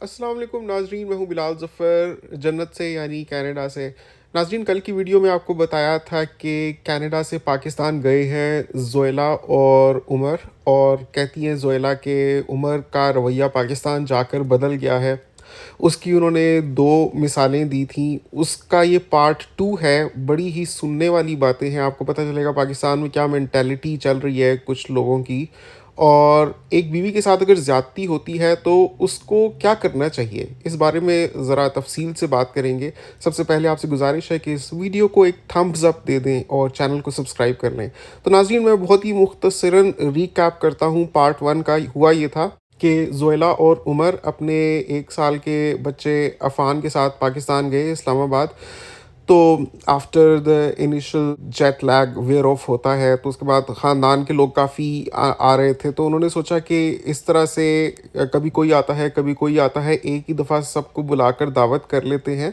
अस्सलाम वालेकुम नाजरीन, मैं हूँ बिलाल ज़फ़र जन्नत से यानी कनाडा से। नाजरीन, कल की वीडियो में आपको बताया था कि कनाडा से पाकिस्तान गए हैं ज़ोइला और उमर, और कहती हैं ज़ोइला कि उमर का रवैया पाकिस्तान जाकर बदल गया है। उसकी उन्होंने 2 मिसालें दी थी। उसका ये पार्ट 2 है। बड़ी ही सुनने वाली बातें हैं, आपको पता चलेगा पाकिस्तान में क्या मेंटालिटी चल रही है कुछ लोगों की, और एक बीवी के साथ अगर ज़्यादती होती है तो उसको क्या करना चाहिए, इस बारे में ज़रा तफसील से बात करेंगे। सबसे पहले आपसे गुजारिश है कि इस वीडियो को एक थम्ब्स अप दे दें और चैनल को सब्सक्राइब कर लें। तो नाज़रीन, मैं बहुत ही मुख्तसरन रीकैप करता हूँ। पार्ट 1 का हुआ ये था कि ज़ोइला और उमर अपने 1 साल के बच्चे अफ़ान के साथ पाकिस्तान गए, इस्लामाबाद। तो after the initial jet lag wear off होता है, तो उसके बाद ख़ानदान के लोग काफ़ी आ रहे थे, तो उन्होंने सोचा कि इस तरह से कभी कोई आता है कभी कोई आता है, एक ही दफ़ा सबको बुलाकर दावत कर लेते हैं,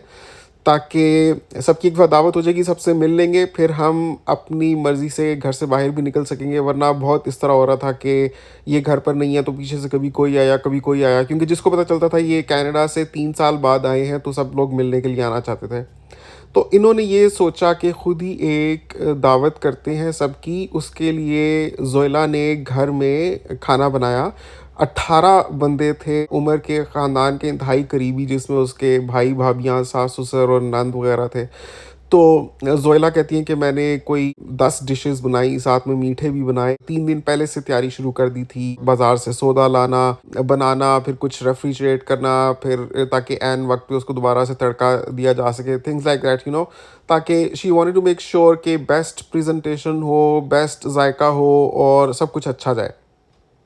ताकि सबकी एक बार दावत हो जाएगी, सबसे मिल लेंगे, फिर हम अपनी मर्ज़ी से घर से बाहर भी निकल सकेंगे। वरना बहुत इस तरह हो रहा था कि ये घर पर नहीं है तो पीछे से कभी कोई आया कभी कोई आया, क्योंकि जिसको पता चलता था ये कनाडा से 3 साल बाद आए हैं, तो सब लोग मिलने के लिए आना चाहते थे। तो इन्होंने ये सोचा कि खुद ही एक दावत करते हैं सबकी। उसके लिए ज़ोइला ने घर में खाना बनाया। 18 बंदे थे उमर के ख़ानदान के इंतहाई करीबी, जिसमें उसके भाई भाभियाँ, सास-ससुर और नंद वगैरह थे। तो ज़ोइला कहती हैं कि मैंने कोई 10 डिशेज़ बनाई, साथ में मीठे भी बनाए। 3 दिन पहले से तैयारी शुरू कर दी थी, बाज़ार से सौदा लाना, बनाना, फिर कुछ रेफ्रिजरेट करना, फिर ताकि ऐन वक़्त पे उसको दोबारा से तड़का दिया जा सके, थिंग्स लाइक दैट, ताकि she wanted to make sure कि बेस्ट प्रेज़ेंटेशन हो, बेस्ट ज़ायका हो और सब कुछ अच्छा जाए।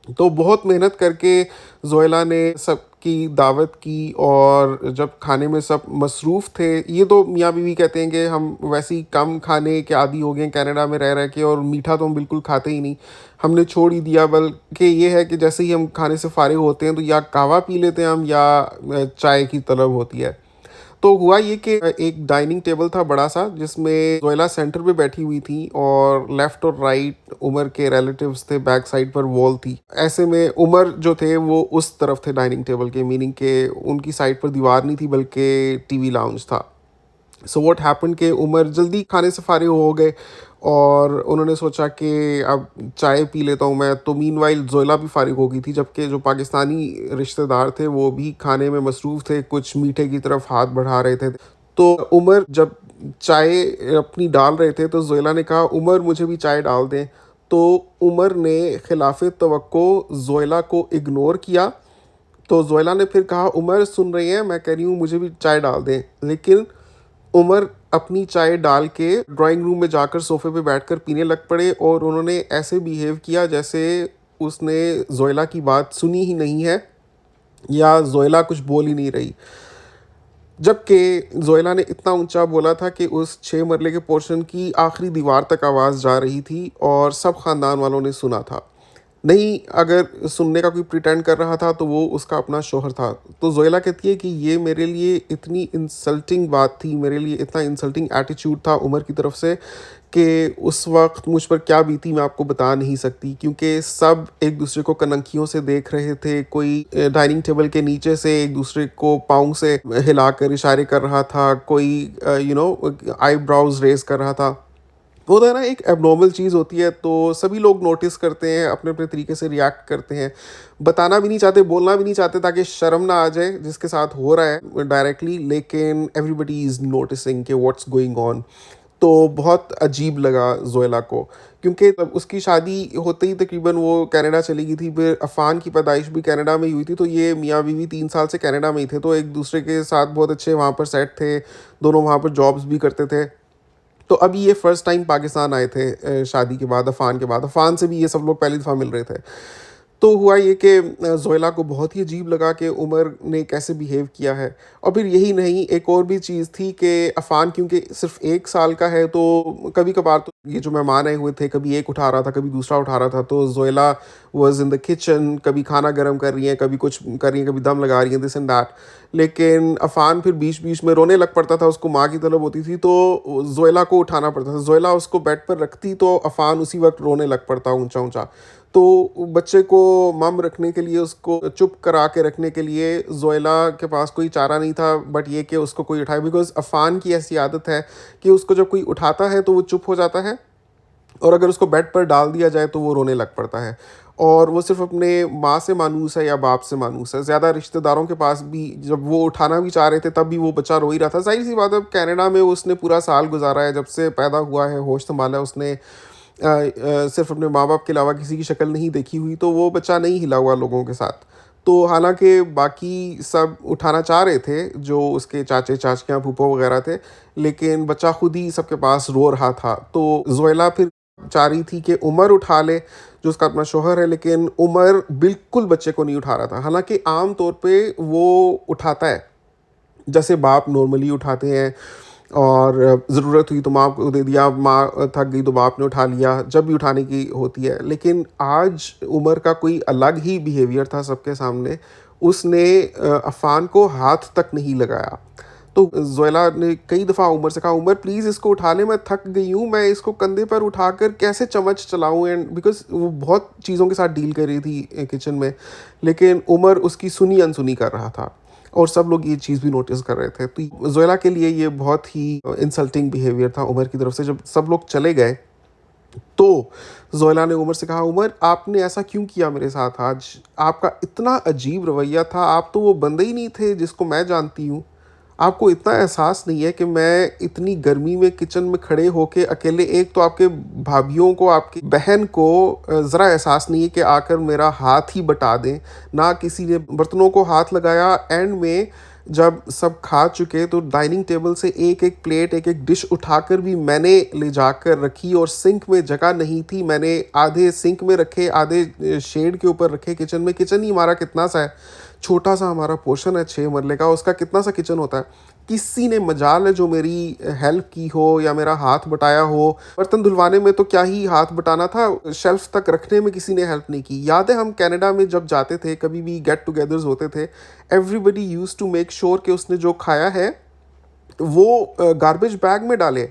तो बहुत मेहनत करके ज़ोइला ने सबकी दावत की, और जब खाने में सब मसरूफ़ थे, ये तो मियाँ बीवी कहते हैं कि हम वैसे ही कम खाने के आदी हो गए हैं कनाडा में रह रह के, और मीठा तो हम बिल्कुल खाते ही नहीं, हमने छोड़ ही दिया। बल्कि ये है कि जैसे ही हम खाने से फ़ारिग होते हैं तो या कहवा पी लेते हैं हम, या चाय की तलब होती है। तो हुआ ये कि एक डाइनिंग टेबल था बड़ा सा, जिसमें जोएला सेंटर पे बैठी हुई थी और लेफ्ट और राइट उमर के रिलेटिव्स थे, बैक साइड पर वॉल थी। ऐसे में उमर जो थे वो उस तरफ थे डाइनिंग टेबल के, मीनिंग के उनकी साइड पर दीवार नहीं थी बल्कि टीवी लाउंज था। सो व्हाट हैपन कि उमर जल्दी खाने से फारिग हो गए, और उन्होंने सोचा कि अब चाय पी लेता हूँ मैं। तो मीनवाइल जोइला भी फारिग हो गई थी, जबकि जो पाकिस्तानी रिश्तेदार थे वो भी खाने में मसरूफ़ थे, कुछ मीठे की तरफ हाथ बढ़ा रहे थे। तो उमर जब चाय अपनी डाल रहे थे तो जोइला ने कहा, उमर मुझे भी चाय डाल दें। तो उमर ने खिलाफ तवक्को जोइला को इग्नोर किया। तो जोइला ने फिर कहा, उमर सुन रही हैं, मैं कह रही हूँ मुझे भी चाय डाल दें। लेकिन उमर अपनी चाय डाल के ड्राइंग रूम में जाकर सोफे पे बैठकर पीने लग पड़े, और उन्होंने ऐसे बिहेव किया जैसे उसने जोइला की बात सुनी ही नहीं है, या जोइला कुछ बोल ही नहीं रही। जबकि जोइला ने इतना ऊंचा बोला था कि उस 6 मरले के पोर्शन की आखिरी दीवार तक आवाज़ जा रही थी, और सब ख़ानदान वालों ने सुना था। नहीं, अगर सुनने का कोई प्रिटेंड कर रहा था तो वो उसका अपना शौहर था। तो ज़ोइला कहती है कि ये मेरे लिए इतनी इंसल्टिंग बात थी, मेरे लिए इतना इंसल्टिंग एटीट्यूड था उमर की तरफ से, कि उस वक़्त मुझ पर क्या बीती मैं आपको बता नहीं सकती, क्योंकि सब एक दूसरे को कनंखियों से देख रहे थे। कोई डाइनिंग टेबल के नीचे से एक दूसरे को पाँव से हिलाकर इशारे कर रहा था, कोई आईब्रोज़ रेज़ कर रहा था। वो होता है ना, एक एब्नॉर्मल चीज़ होती है तो सभी लोग नोटिस करते हैं, अपने अपने तरीके से रिएक्ट करते हैं, बताना भी नहीं चाहते, बोलना भी नहीं चाहते, ताकि शर्म ना आ जाए जिसके साथ हो रहा है डायरेक्टली, लेकिन एवरीबडी इज़ नोटिसिंग कि व्हाट्स गोइंग ऑन। तो बहुत अजीब लगा जोएला को, क्योंकि तब उसकी शादी होते ही तकरीबन वो कनाडा चली गई थी, फिर अफ़ान की पैदाइश भी कनाडा में ही हुई थी। तो ये मियाँ बीवी 3 साल से कनाडा में ही थे, तो एक दूसरे के साथ बहुत अच्छे वहाँ पर सेट थे, दोनों वहाँ पर जॉब्स भी करते थे। तो अभी ये फर्स्ट टाइम पाकिस्तान आए थे शादी के बाद, अफ़ान के बाद। अफ़ान से भी ये सब लोग पहली दफ़ा मिल रहे थे। तो हुआ ये कि ज़ोइला को बहुत ही अजीब लगा कि उमर ने कैसे बिहेव किया है। और फिर यही नहीं, एक और भी चीज़ थी कि अफ़ान क्योंकि सिर्फ़ 1 साल का है, तो कभी-कभार तो ये जो मेहमान आए हुए थे, कभी एक उठा रहा था, कभी दूसरा उठा रहा था, तो ज़ोइला वाज़ इन द किचन, कभी खाना गरम कर रही हैं, कभी कुछ कर रही हैं, कभी दम लगा रही हैं, दिस एंड दैट। लेकिन अफ़ान फिर बीच-बीच में रोने लग पड़ता था, उसको माँ की तलब होती थी, तो ज़ोइला को उठाना पड़ता था। ज़ोइला उसको बेड पर रखती, तो अफ़ान उसी वक़्त रोने लग पड़ता ऊँचा-ऊँचा। तो बच्चे को मम रखने के लिए, उसको चुप करा के रखने के लिए ज़ोइला के पास कोई चारा नहीं था बट ये कि उसको कोई उठाए, बिकॉज़ अफ़ान की ऐसी आदत है कि उसको जब कोई उठाता है तो वो चुप हो जाता है, और अगर उसको बेड पर डाल दिया जाए तो वो रोने लग पड़ता है। और वो सिर्फ़ अपने माँ से मानूस है या बाप से मानूस है। ज़्यादा रिश्तेदारों के पास भी जब वो उठाना भी चाह रहे थे तब भी वो बच्चा रो ही रहा था। ज़ाहिर-सी बात है, अब कनाडा में उसने पूरा साल गुज़ारा है, जब से पैदा हुआ है, होश संभाला है उसने, सिर्फ़ अपने माँ-बाप के अलावा किसी की शक्ल नहीं देखी हुई, तो वो बच्चा नहीं हिला हुआ लोगों के साथ। तो हालाँकि बाकी सब उठाना चाह रहे थे, जो उसके चाचे-चाचियाँ, फूफा वग़ैरह थे, लेकिन बच्चा खुद ही सबके पास रो रहा था। तो ज़ोइला फिर चाह रही थी कि उमर उठा ले, जो उसका अपना शौहर है, लेकिन उमर बिल्कुल बच्चे को नहीं उठा रहा था। हालाँकि आम तौर पे वो उठाता है, जैसे बाप नॉर्मली उठाते हैं, और ज़रूरत हुई तो माँ को दे दिया, माँ थक गई तो बाप ने उठा लिया, जब भी उठाने की होती है। लेकिन आज उमर का कोई अलग ही बिहेवियर था सबके सामने। उसने अफ़ान को हाथ तक नहीं लगाया। तो ज़ोइला ने कई दफ़ा उमर से कहा, उमर प्लीज़ इसको उठा ले, मैं थक गई हूँ, मैं इसको कंधे पर उठाकर कैसे चम्मच चलाऊँ, एंड बिकॉज़ वो बहुत चीज़ों के साथ डील कर रही थी किचन में। लेकिन उमर उसकी सुनी अनसुनी कर रहा था, और सब लोग ये चीज़ भी नोटिस कर रहे थे। तो ज़ोइला के लिए ये बहुत ही इंसल्टिंग बिहेवियर था उमर की तरफ से। जब सब लोग चले गए, तो ज़ोइला ने उमर से कहा, उमर आपने ऐसा क्यों किया मेरे साथ आज? आपका इतना अजीब रवैया था, आप तो वो बंदे ही नहीं थे जिसको मैं जानती हूँ। आपको इतना एहसास नहीं है कि मैं इतनी गर्मी में किचन में खड़े होके अकेले, एक तो आपके भाभीयों को, आपकी बहन को ज़रा एहसास नहीं है कि आकर मेरा हाथ ही बटा दें। ना किसी ने बर्तनों को हाथ लगाया। एंड में जब सब खा चुके तो डाइनिंग टेबल से एक-एक प्लेट, एक-एक डिश उठाकर भी मैंने ले जाकर रखी, और सिंक में जगह नहीं थी। मैंने आधे सिंक में रखे, आधे शेड के ऊपर रखे किचन में। किचन ही हमारा कितना सा है, छोटा-सा हमारा पोर्शन है 6 मरले का, उसका कितना-सा किचन होता है। किसी ने मजाल है जो मेरी हेल्प की हो या मेरा हाथ बटाया हो। बर्तन धुलवाने में तो क्या ही हाथ बटाना था, शेल्फ तक रखने में किसी ने हेल्प नहीं की। याद है हम कनाडा में जब जाते थे, कभी भी गेट टुगेदर्स होते थे, everybody used to make sure कि उसने जो खाया है वो गार्बेज बैग में डाले।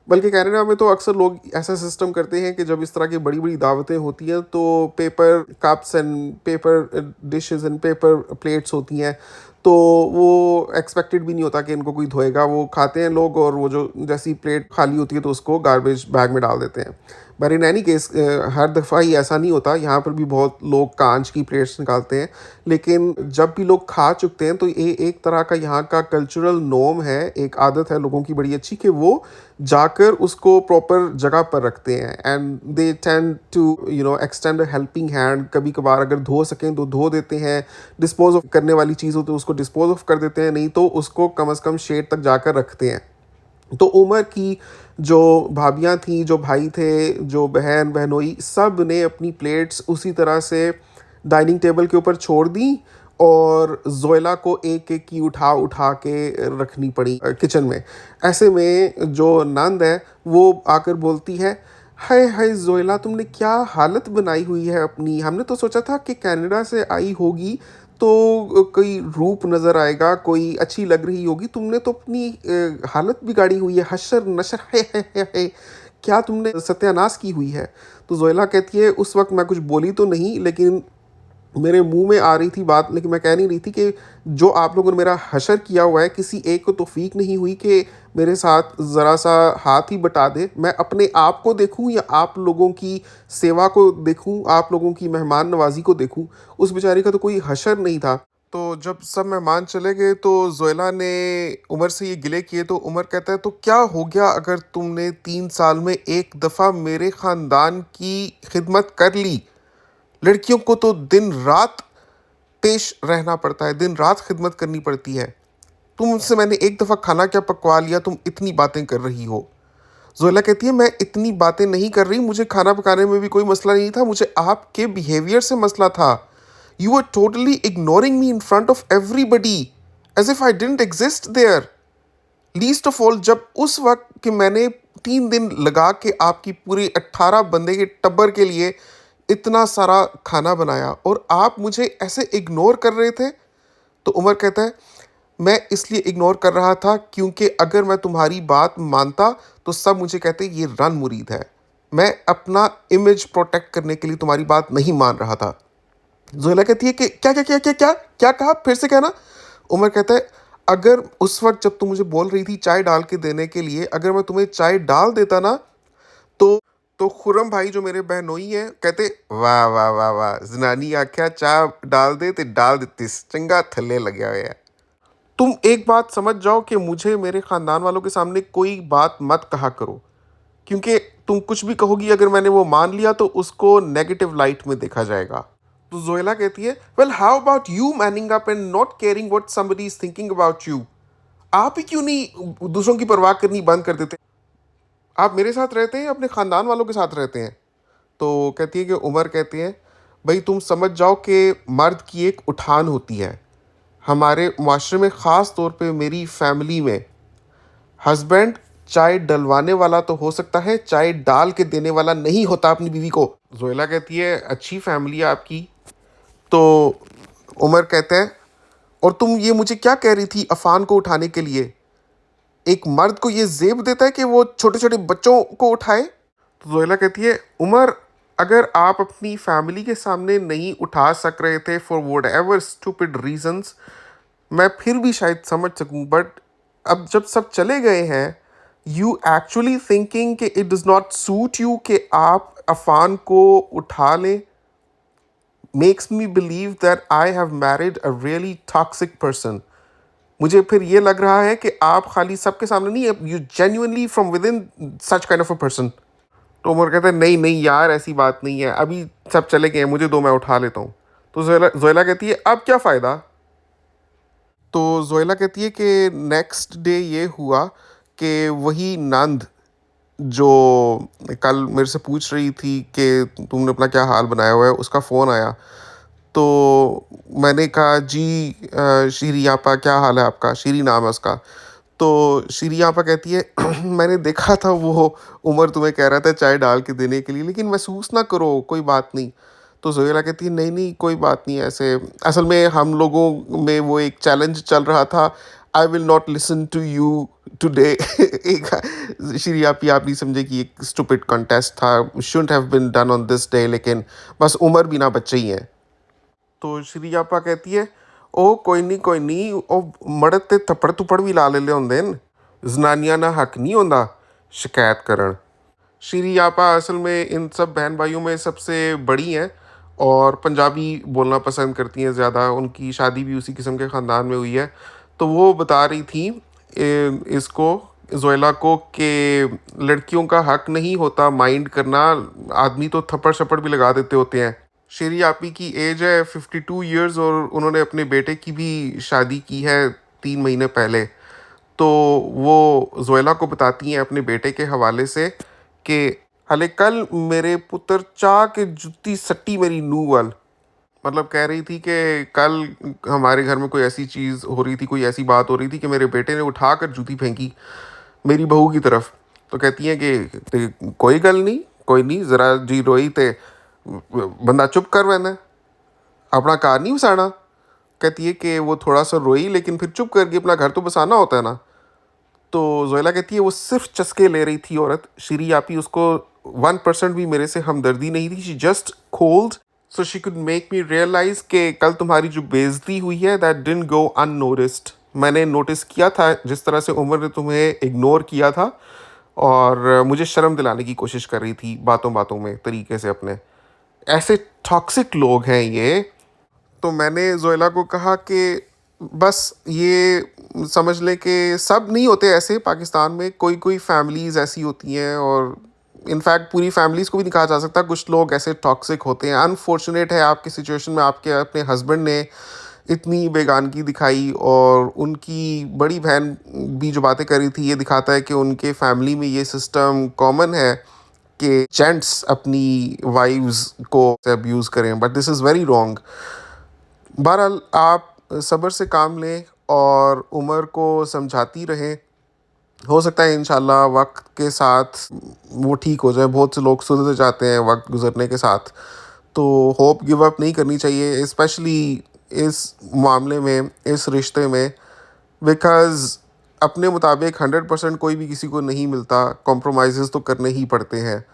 बल्कि कनाडा में तो अक्सर लोग ऐसा सिस्टम करते हैं कि जब इस तरह की बड़ी-बड़ी दावतें होती हैं तो paper cups and paper dishes and paper plates होती हैं, तो वो एक्सपेक्टेड भी नहीं होता कि इनको कोई धोएगा। वो खाते हैं लोग, और वो जो जैसी प्लेट खाली होती है तो उसको गार्बेज बैग में डाल देते हैं। बट इन एनी केस हर दफ़ा ही ऐसा नहीं होता, यहाँ पर भी बहुत लोग कांच की प्लेट्स निकालते हैं। लेकिन जब भी लोग खा चुकते हैं तो ये एक तरह का यहाँ का कल्चरल नॉर्म है, एक आदत है लोगों की बड़ी अच्छी, कि वो जाकर उसको प्रॉपर जगह पर रखते हैं, and they tend to extend a helping hand. कभी कभार अगर धो सकें तो धो देते हैं, डिस्पोज ऑफ करने वाली चीज़ हो तो उसको डिस्पोज ऑफ कर देते हैं, नहीं तो उसको कम से कम शेड तक जाकर रखते हैं। तो उमर की जो भाभियाँ थीं, जो भाई थे, जो बहन बहनोई, सब ने अपनी प्लेट्स उसी तरह से डाइनिंग टेबल के ऊपर छोड़ दी, और ज़ोइला को एक-एक की उठा उठा के रखनी पड़ी किचन में। ऐसे में जो नंद है वो आकर बोलती है, हाय हाय ज़ोइला, तुमने क्या हालत बनाई हुई है अपनी। हमने तो सोचा था कि कनाडा से आई होगी तो कोई रूप नज़र आएगा, कोई अच्छी लग रही होगी। तुमने तो अपनी हालत बिगाड़ी हुई है, हशर नशर है। क्या तुमने सत्यानाश की हुई है। तो ज़ोइला कहती है, उस वक्त मैं कुछ बोली तो नहीं, लेकिन मेरे मुंह में आ रही थी बात, लेकिन मैं कह नहीं रही थी कि जो आप लोगों ने मेरा हशर किया हुआ है, किसी एक को तौफीक नहीं हुई कि मेरे साथ ज़रा सा हाथ ही बटा दे। मैं अपने आप को देखूं या आप लोगों की सेवा को देखूं, आप लोगों की मेहमान नवाजी को देखूं। उस बेचारी का तो कोई हशर नहीं था। तो जब सब मेहमान चले गए तो ज़ोइला ने उमर से ये गिले किए, तो उमर कहता है, तो क्या हो गया अगर तुमने 3 साल में एक दफ़ा मेरे ख़ानदान की खिदमत कर ली। लड़कियों को तो दिन रात पेश रहना पड़ता है, दिन रात खिदमत करनी पड़ती है। तुमसे मैंने एक दफ़ा खाना क्या पकवा लिया, तुम इतनी बातें कर रही हो। ज़ोइला कहती है, मैं इतनी बातें नहीं कर रही, मुझे खाना पकाने में भी कोई मसला नहीं था, मुझे आपके बिहेवियर से मसला था। You are totally ignoring me in front of everybody, as if I didn't exist there. Least of all जब उस वक्त कि मैंने 3 दिन लगा के आपकी पूरी 18 बंदे के टब्बर के लिए इतना सारा खाना बनाया और आप मुझे ऐसे इग्नोर कर रहे थे। तो उमर कहता है, मैं इसलिए इग्नोर कर रहा था क्योंकि अगर मैं तुम्हारी बात मानता तो सब मुझे कहते ये रन मुरीद है। मैं अपना इमेज प्रोटेक्ट करने के लिए तुम्हारी बात नहीं मान रहा था। जोहेला कहती है कि क्या क्या क्या क्या क्या क्या कहा, फिर से कहना। उमर कहता है, अगर उस वक्त जब तुम मुझे बोल रही थी चाय डाल के देने के लिए, अगर मैं तुम्हें चाय डाल देता ना तो खुर्रम भाई जो मेरे बहनोई हैं कहते, वाह वाह वाह वाह, जनानी आख्या चाय डाल दे ते डाल दित्तिस, चंगा थल्ले लग्या होया है। तुम एक बात समझ जाओ कि मुझे मेरे खानदान वालों के सामने कोई बात मत कहा करो, क्योंकि तुम कुछ भी कहोगी अगर मैंने वो मान लिया तो उसको नेगेटिव लाइट में देखा जाएगा। तो जोएला कहती है, well how about you Manning up and not caring what somebody is thinking about you. आप ही क्यों नहीं दूसरों की परवाह करनी बंद कर देते? आप मेरे साथ रहते हैं, अपने खानदान वालों के साथ रहते हैं। तो कहती है कि उमर कहते हैं, भाई तुम समझ जाओ कि मर्द की एक उठान होती है हमारे माशरे में, ख़ास तौर पे मेरी फैमिली में। हस्बैंड चाय डलवाने वाला तो हो सकता है, चाय डाल के देने वाला नहीं होता अपनी बीवी को। जोएला कहती है, अच्छी फैमिली है आपकी। तो उमर कहता है, और तुम ये मुझे क्या कह रही थी अफान को उठाने के लिए? एक मर्द को ये जेब देता है कि वो छोटे छोटे बच्चों को उठाए? तो जोएला कहती है, उमर अगर आप अपनी फैमिली के सामने नहीं उठा सक रहे थे for whatever stupid reasons, मैं फिर भी शायद समझ सकूं, बट अब जब सब चले गए हैं, यू एक्चुअली थिंकिंग कि it does not suit you कि आप अफान को उठा लें, makes me believe that I have married a really toxic person. मुझे फिर ये लग रहा है कि आप खाली सबके सामने नहीं, you genuinely from with in such kind of a person. तो उमर कहते हैं, नहीं नहीं यार ऐसी बात नहीं है, अभी सब चले गए हैं, मुझे दो, मैं उठा लेता हूँ। तो जोएला कहती है, अब क्या फ़ायदा? तो जोएला कहती है कि नेक्स्ट डे ये हुआ कि वही नंद जो कल मेरे से पूछ रही थी कि तुमने अपना क्या हाल बनाया हुआ है, उसका फ़ोन आया। तो मैंने कहा, जी शीरी आपा क्या हाल है आपका? शीरी नाम है उसका। तो शीरी आपा कहती है, मैंने देखा था वो उमर तुम्हें कह रहा था चाय डाल के देने के लिए, लेकिन महसूस ना करो, कोई बात नहीं। तो जोहेला कहती है, नहीं नहीं कोई बात नहीं, ऐसे असल में हम लोगों में वो एक चैलेंज चल रहा था, I will not listen to you today. एक श्री आप नहीं समझे कि एक स्टूपिड कॉन्टेस्ट था, shouldn't have been done on this day, लेकिन बस उमर भी ना बच्चे ही हैं। तो श्री आपा कहती है, ओ कोई नहीं, ओ मड़द ते थप्पड़ थुप्पड़ भी ला ले होंदे न, जनानियां ना हक नहीं होंदा शिकायत करण। श्री आपा असल में इन सब बहन भाइयों में सबसे बड़ी हैं और पंजाबी बोलना पसंद करती हैं ज़्यादा। उनकी शादी भी उसी किस्म के ख़ानदान में हुई है। तो वो बता रही थी इसको, जोएला को, कि लड़कियों का हक नहीं होता माइंड करना, आदमी तो थप्पड़ शप्पड़ भी लगा देते होते हैं। शेरी आपी की एज है 52 ईयर्स और उन्होंने अपने बेटे की भी शादी की है 3 महीने पहले। तो वो जोएला को बताती हैं अपने बेटे के हवाले से कि हले कल मेरे पुत्र चाह के जुत्ती सट्टी मेरी नूह वाल। मतलब कह रही थी कि कल हमारे घर में कोई ऐसी चीज़ हो रही थी, कोई ऐसी बात हो रही थी कि मेरे बेटे ने उठा कर जूती फेंकी मेरी बहू की तरफ। तो कहती हैं कि कोई गल नहीं, कोई नहीं, ज़रा जी रोई ते बंदा चुप कर वैना, अपना कार नहीं बसाना। कहती है कि वो थोड़ा सा रोई लेकिन फिर चुप कर गई, अपना घर तो बसाना होता है ना। तो जोएला कहती है, वो सिर्फ चस्के ले रही थी औरत, श्री आपी उसको 1% भी मेरे से हमदर्दी नहीं थी, she just called so she could make me realise कि कल तुम्हारी जो बेइज्जती हुई है दैट डिडंट गो अननोटिस्ड। मैंने नोटिस किया था जिस तरह से उमर ने तुम्हें इग्नोर किया था और मुझे शर्म दिलाने की कोशिश कर रही थी बातों बातों में तरीके से अपने। ऐसे टॉक्सिक लोग हैं ये। तो मैंने जोएला को कहा कि बस ये समझ लें कि सब नहीं होते ऐसे, पाकिस्तान में कोई कोई फैमिलीज़ ऐसी होती हैं, और इनफैक्ट पूरी फैमिलीज़ को भी नहीं कहा जा सकता, कुछ लोग ऐसे टॉक्सिक होते हैं। अनफॉर्चुनेट है आपकी सिचुएशन में आपके अपने हस्बैंड ने इतनी बेगानगी दिखाई, और उनकी बड़ी बहन भी जो बातें कर रही थी ये दिखाता है कि उनके फैमिली में ये सिस्टम कॉमन है कि जेंट्स अपनी वाइव्स को अब्यूज़ करें, but this is very wrong. बहरहाल आप सब्र से काम लें और उमर को समझाती रहें हो सकता है इंशाल्लाह वक्त के साथ वो ठीक हो जाए। बहुत से लोग सुधर जाते हैं वक्त गुजरने के साथ। तो होप गिव अप नहीं करनी चाहिए, स्पेशली इस मामले में, इस रिश्ते में, बिकॉज़ अपने मुताबिक 100% कोई भी किसी को नहीं मिलता, कॉम्प्रोमाइज़ेज़ तो करने ही पड़ते हैं।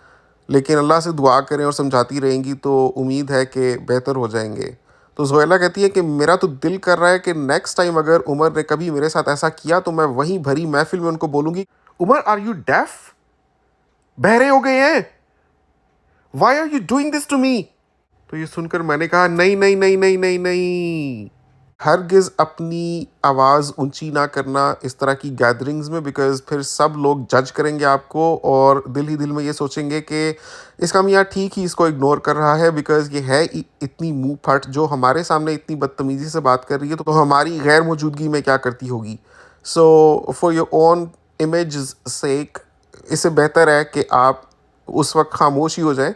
लेकिन अल्लाह से दुआ करें और समझाती रहेंगी तो उम्मीद है कि बेहतर हो जाएँगे। तो ज़ोएला कहती है कि मेरा तो दिल कर रहा है कि नेक्स्ट टाइम अगर उमर ने कभी मेरे साथ ऐसा किया तो मैं वहीं भरी महफ़िल में उनको बोलूँगी, उमर आर यू डेफ? बहरे हो गए हैं? Why are you doing this to me? तो ये सुनकर मैंने कहा नहीं, नहीं, नहीं, नहीं, नहीं, नहीं। हरगिज़ अपनी आवाज़ ऊँची ना करना इस तरह की गैदरिंग्स में, बिकॉज़ फिर सब लोग जज करेंगे आपको और दिल ही दिल में ये सोचेंगे कि इसका मियाँ ठीक ही इसको इग्नोर कर रहा है, बिकॉज़ ये है इतनी मुँह फट जो हमारे सामने इतनी बदतमीज़ी से बात कर रही है, तो हमारी गैर मौजूदगी में क्या करती होगी। So for your own image sake इससे बेहतर है कि आप उस वक्त खामोश ही हो जाएं।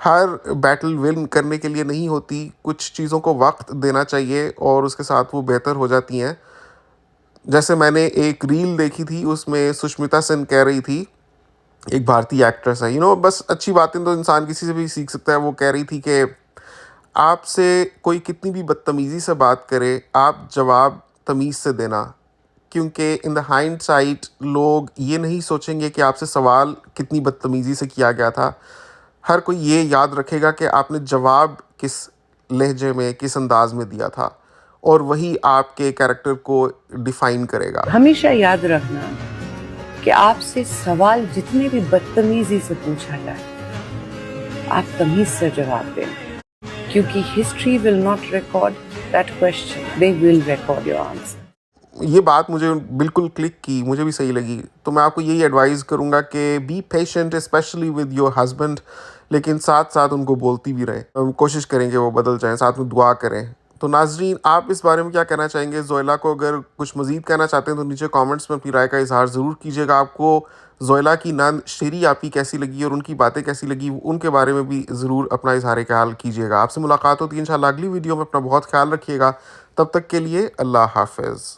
हर बैटल विन करने के लिए नहीं होती, कुछ चीज़ों को वक्त देना चाहिए और उसके साथ वो बेहतर हो जाती हैं। जैसे मैंने एक रील देखी थी, उसमें सुष्मिता सेन कह रही थी, एक भारतीय एक्ट्रेस है, बस अच्छी बातें तो इंसान किसी से भी सीख सकता है। वो कह रही थी कि आपसे कोई कितनी भी बदतमीज़ी से बात करे, आप जवाब तमीज़ से देना, क्योंकि इन द हाइंडसाइट लोग ये नहीं सोचेंगे कि आपसे सवाल कितनी बदतमीज़ी से किया गया था। हर कोई ये याद रखेगा कि आपने जवाब किस लहजे में, किस अंदाज में दिया था, और वही आपके कैरेक्टर को डिफाइन करेगा। हमेशा याद रखना कि आपसे सवाल जितने भी बदतमीजी से पूछा जाए, आप तमीज से जवाब दें, क्योंकि history will not record that question, they will record your answer. ये बात मुझे बिल्कुल क्लिक की, मुझे भी सही लगी। तो मैं आपको यही एडवाइस करूँगा कि be patient, specially with your husband, लेकिन साथ साथ उनको बोलती भी रहें। हम कोशिश करेंगे वो बदल जाएं, साथ में दुआ करें। तो नाजरीन, आप इस बारे में क्या कहना चाहेंगे? ज़ोएला को अगर कुछ मज़ीद कहना चाहते हैं तो नीचे कमेंट्स में अपनी राय का इजहार ज़रूर कीजिएगा। आपको ज़ोएला की नंद शेरी आपकी कैसी लगी और उनकी बातें कैसी लगी, उनके बारे में भी ज़रूर अपना इजहार ख्याल कीजिएगा। आपसे मुलाकात होती है इंशाल्लाह अगली वीडियो में। अपना बहुत ख्याल रखिएगा। तब तक के लिए अल्लाह हाफ़िज़।